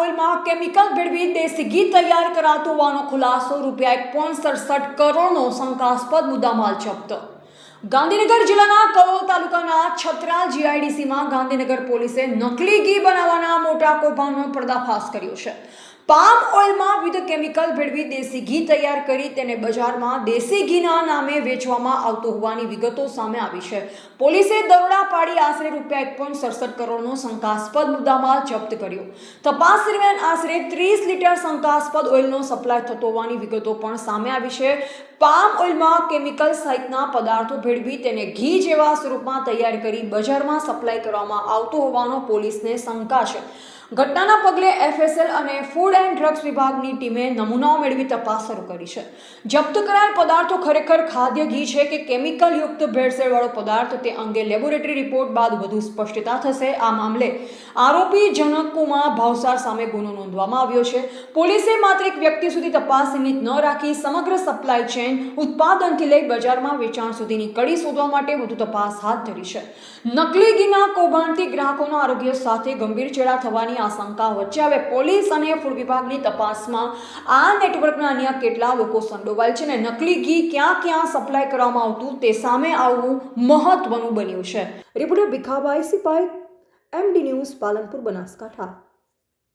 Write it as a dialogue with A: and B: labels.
A: ઓઇલમાં chemical ભેળવી દેશી ઘી તૈયાર કરાતો હોવાનો ખુલાસો ₹1.67 કરોડનો શંકાસ્પદ મુદ્દામાલ જપ્ત। ગાંધીનગર જિલ્લાના કલોલ તાલુકાના છત્રાલ જીઆઈડીસીમાં ગાંધીનગર પોલીસે નકલી ઘી બનાવવાના મોટા કૌભાંડનો પર્દાફાશ કર્યો છે। પામ ઓઇલમાં વિવિધ કેમિકલ ભેળવી દેશી ઘી તૈયાર કરી તેને બજારમાં દેશી ઘીના નામે વેચવામાં આવતો હોવાની વિગતો સામે આવી છે। પોલીસે દરોડા પાડી આશરે ₹1.67 કરોડનો શંકાસ્પદ મુદ્દામાલ જપ્ત કર્યો। તપાસ દરમિયાન આશરે 30 લીટર શંકાસ્પદ ઓઇલનો સપ્લાય થતો હોવાની વિગતો પણ સામે આવી છે। પામ ઓઇલમાં કેમિકલ સહિતના પદાર્થો ભેળવી તેને ઘી જેવા સ્વરૂપમાં તૈયાર કરી બજારમાં સપ્લાય કરવામાં આવતો હોવાનો પોલીસને શંકા છે। ઘટનાના પગલે એફએસએલ અને ફૂડ એન્ડ ડ્રગ્સ વિભાગની ટીમે નમૂનાઓ મેળવી તપાસ શરૂ કરી છે। જપ્ત કરાયેલ પદાર્થો ખરેખર ખાદ્ય ઘી છે કે કેમિકલ યુક્ત ભેળસેળવાળો પદાર્થ તે અંગે લેબોરેટરી રિપોર્ટ બાદ વધુ સ્પષ્ટતા થશે। આ મામલે આરોપી જનકકુમાર ભાવસાર સામે ગુનો નોંધવામાં આવ્યો છે। પોલીસે માત્ર એક વ્યક્તિ સુધી તપાસ સીમિત ન રાખી સમગ્ર સપ્લાય ચેઇન ઉત્પાદનથી લઈ બજારમાં વેચાણ સુધીની કડી શોધવા માટે વધુ તપાસ હાથ ધરી છે। નકલી ઘીના કૌભાંડથી ગ્રાહકોના આરોગ્ય સાથે ગંભીર ચેડા થવાની આશંકા વચ્ચે હવે પોલીસ અને ફૂડ વિભાગની તપાસમાં આ નેટવર્કના અન્ય કેટલા લોકો સંડોવાયેલ છે અને નકલી ઘી ક્યાં સપ્લાય કરવામાં આવતું તે સામે આવવું મહત્વનું બન્યું છે। Reporter Bhikhabhai Sipai, MD news, Palanpur, Banaskantha.